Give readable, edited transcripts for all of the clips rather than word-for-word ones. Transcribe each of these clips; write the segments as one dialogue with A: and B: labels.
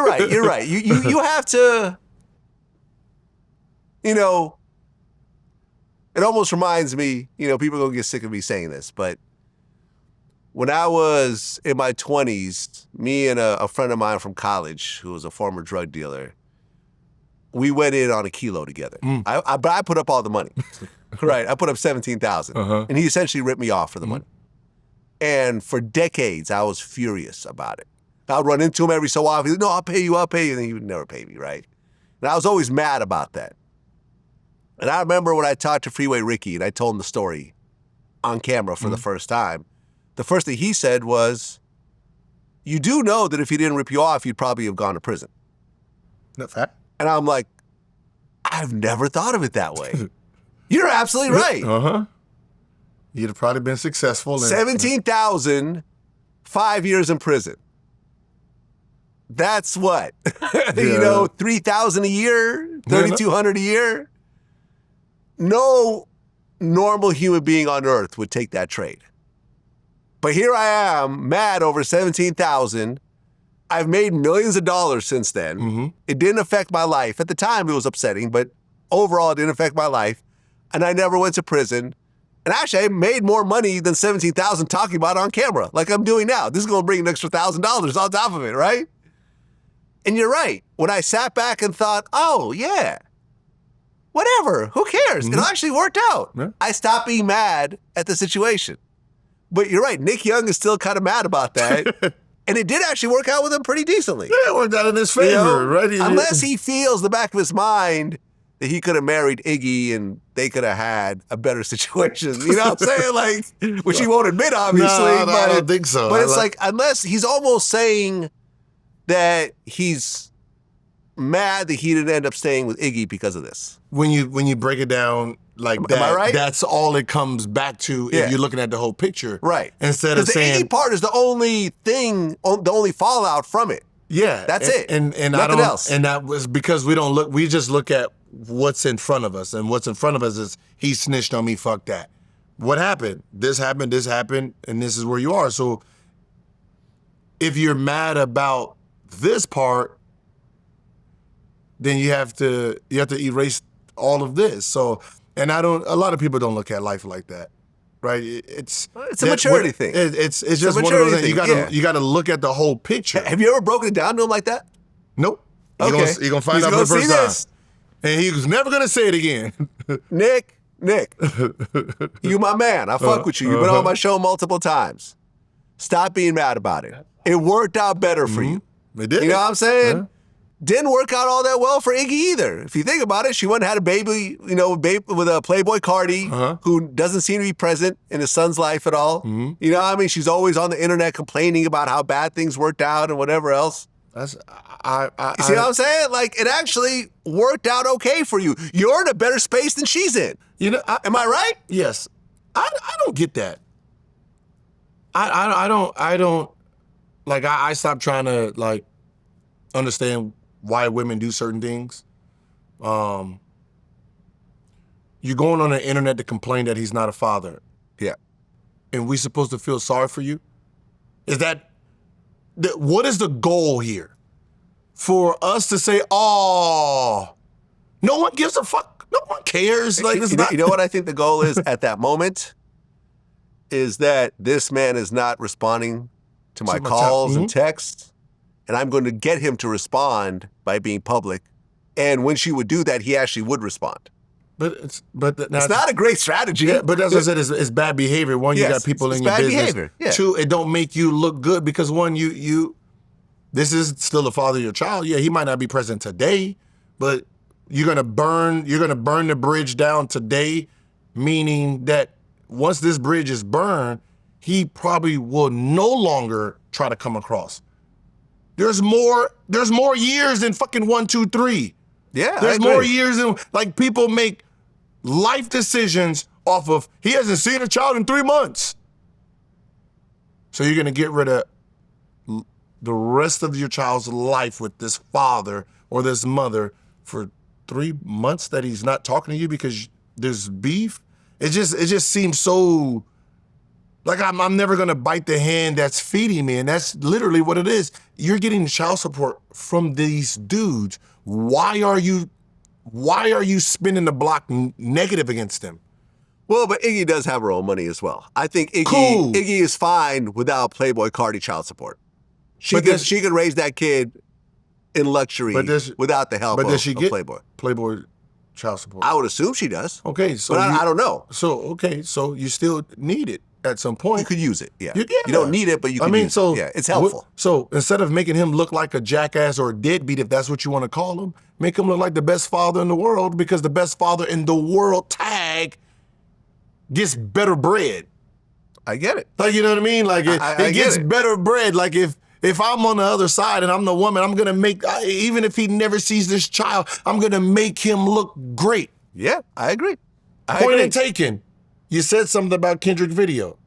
A: you're right. You're right. You have to, you know, it almost reminds me, you know, people are going to get sick of me saying this, but when I was in my 20s, me and a friend of mine from college who was a former drug dealer, we went in on a kilo together. But I put up all the money, right? I put up $17,000, and he essentially ripped me off for the money. And for decades, I was furious about it. I would run into him every so often. He'd, no, I'll pay you. And then he would never pay me, right? And I was always mad about that. And I remember when I talked to Freeway Ricky and I told him the story on camera for the first time, the first thing he said was, you do know that if he didn't rip you off, you'd probably have gone to prison.
B: That's fact.
A: And I'm like, I've never thought of it that way. You're absolutely right.
B: You'd have probably been successful.
A: 17,000, 5 years in prison. That's what? You know, 3,000 a year, 3,200 a year. No normal human being on earth would take that trade. But here I am, mad over 17,000. I've made millions of dollars since then. It didn't affect my life. At the time, it was upsetting, but overall, it didn't affect my life. And I never went to prison. And actually, I made more money than 17,000 talking about it on camera, like I'm doing now. This is going to bring an extra $1,000 on top of it, right? And you're right. When I sat back and thought, oh, yeah, whatever, who cares? It actually worked out. I stopped being mad at the situation. But you're right, Nick Young is still kind of mad about that. And it did actually work out with him pretty decently.
B: Yeah, it worked out in his favor,
A: you know,
B: right?
A: Unless he feels the back of his mind that he could have married Iggy and they could have had a better situation. You know what I'm saying? Like, which he won't admit, obviously.
B: No, I don't think so.
A: But it's like, unless he's almost saying that he's mad that he didn't end up staying with Iggy because of this.
B: When you break it down like that,
A: am I right?
B: That's all it comes back to if you're looking at the whole picture.
A: Right.
B: Instead of saying...
A: the Iggy part is the only thing, the only fallout from it.
B: Yeah.
A: That's it.
B: And
A: nothing else.
B: And that was because we just look at what's in front of us. And what's in front of us is, he snitched on me, fuck that. What happened? This happened, and this is where you are. So if you're mad about this part, then you have to erase all of this. So, and a lot of people don't look at life like that, right? It's
A: a maturity thing.
B: It's just one of those things. You gotta look at the whole picture.
A: Have you ever broken it down to him like that?
B: Nope.
A: Okay.
B: You're gonna find out for the first time. And he was never gonna say it again.
A: Nick, you my man. I fuck with you. You've been on my show multiple times. Stop being mad about it. It worked out better for you.
B: It did.
A: You know what I'm saying? Didn't work out all that well for Iggy either. If you think about it, she went and had a baby, you know, with a Playboy Cardi who doesn't seem to be present in his son's life at all. You know what I mean? She's always on the internet complaining about how bad things worked out and whatever else. You see what I'm saying? Like, it actually worked out okay for you. You're in a better space than she's in. You know, am I right?
B: Yes. I don't get that. I don't like, I stopped trying to, like, understand why women do certain things. You're going on the internet to complain that he's not a father.
A: Yeah.
B: And we supposed to feel sorry for you? Is that, what is the goal here? For us to say, oh, no one gives a fuck. No one cares. Like,
A: you know what I think the goal is at that moment? Is that this man is not responding to my calls and texts. And I'm going to get him to respond by being public. And when she would do that, he actually would respond.
B: But it's
A: not a great strategy.
B: Yeah, but that's what I said, it's bad behavior. One, you got people in your business.
A: Behavior. Yeah.
B: Two, it don't make you look good because one, this is still the father of your child. Yeah, he might not be present today, but you're gonna burn the bridge down today, meaning that once this bridge is burned, he probably will no longer try to come across. There's more years than fucking 1, 2, 3.
A: Yeah,
B: there's more years than, like, people make life decisions off of, he hasn't seen a child in 3 months. So you're gonna get rid of the rest of your child's life with this father or this mother for 3 months that he's not talking to you because there's beef? It just seems so Like I'm never gonna bite the hand that's feeding me, and that's literally what it is. You're getting child support from these dudes. Why are you spinning the block negative against them?
A: Well, but Iggy does have her own money as well. I think
B: Cool.
A: Iggy is fine without Playboy Cardi child support. She could raise that kid in luxury without the help
B: but
A: of,
B: does she get
A: Playboy
B: child support?
A: I would assume she does.
B: Okay, so
A: but I don't know.
B: So you still need it at some point.
A: You could use it, yeah.
B: You
A: don't need it, but you can use it. Yeah, it's helpful.
B: So instead of making him look like a jackass or a deadbeat, if that's what you want to call him, make him look like the best father in the world, because the best father in the world tag gets better bread.
A: I get it.
B: Like, you know what I mean? Like it gets better bread. Like if I'm on the other side and I'm the woman, I'm gonna make, even if he never sees this child, I'm gonna make him look great.
A: Yeah, I agree.
B: Point and taken. You said something about Kendrick video.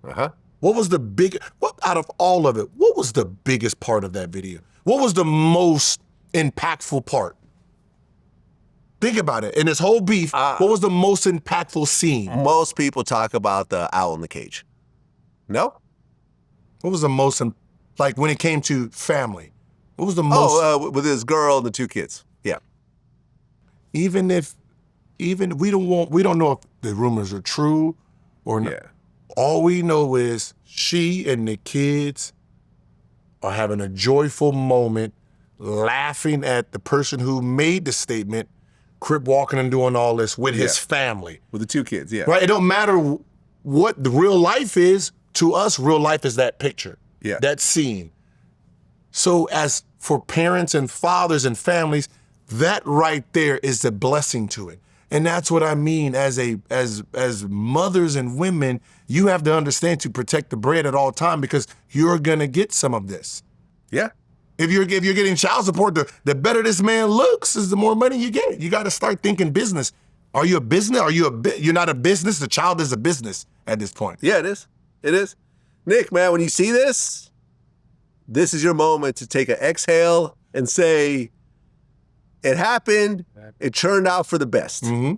B: What was out of all of it, what was the biggest part of that video? What was the most impactful part? Think about it. In this whole beef, what was the most impactful scene?
A: Most people talk about the owl in the cage. No?
B: What was the most, like when it came to family? What was the most?
A: With his girl and the 2 kids. Yeah.
B: Even we don't know if the rumors are true or not.
A: Yeah.
B: All we know is she and the kids are having a joyful moment, laughing at the person who made the statement, crip walking and doing all this with his family.
A: With the 2 kids, yeah.
B: Right? It don't matter what the real life is. To us, real life is that picture, that scene. So as for parents and fathers and families, that right there is a blessing to it. And that's what I mean as mothers and women, you have to understand to protect the bread at all time, because you're gonna get some of this.
A: Yeah.
B: If you're getting child support, the better this man looks is the more money you get. You got to start thinking business. Are you a business? You're not a business? The child is a business at this point.
A: Yeah, it is. It is. Nick, man, when you see this is your moment to take an exhale and say, it happened, it turned out for the best.
B: Mm-hmm.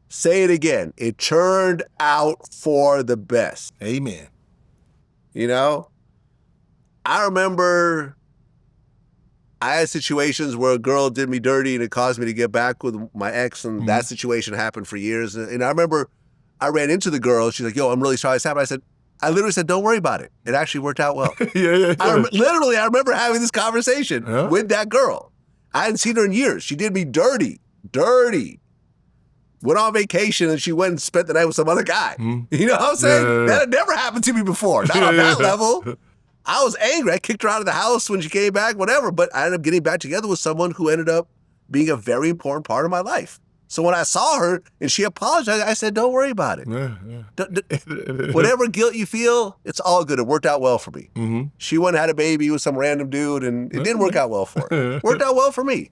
A: Say it again. It turned out for the best.
B: Amen.
A: You know? I remember I had situations where a girl did me dirty and it caused me to get back with my ex, and that situation happened for years. And I remember I ran into the girl. She's like, yo, I'm really sorry this happened. I literally said, don't worry about it. It actually worked out well. I remember having this conversation with that girl. I hadn't seen her in years. She did me dirty. Went on vacation and she went and spent the night with some other guy. You know what I'm saying? That had never happened to me before. Not on that level. I was angry. I kicked her out of the house when she came back, whatever. But I ended up getting back together with someone who ended up being a very important part of my life. So when I saw her and she apologized, I said, don't worry about it. Whatever guilt you feel, it's all good. It worked out well for me. She went and had a baby with some random dude, and it didn't work out well for her. Worked out well for me.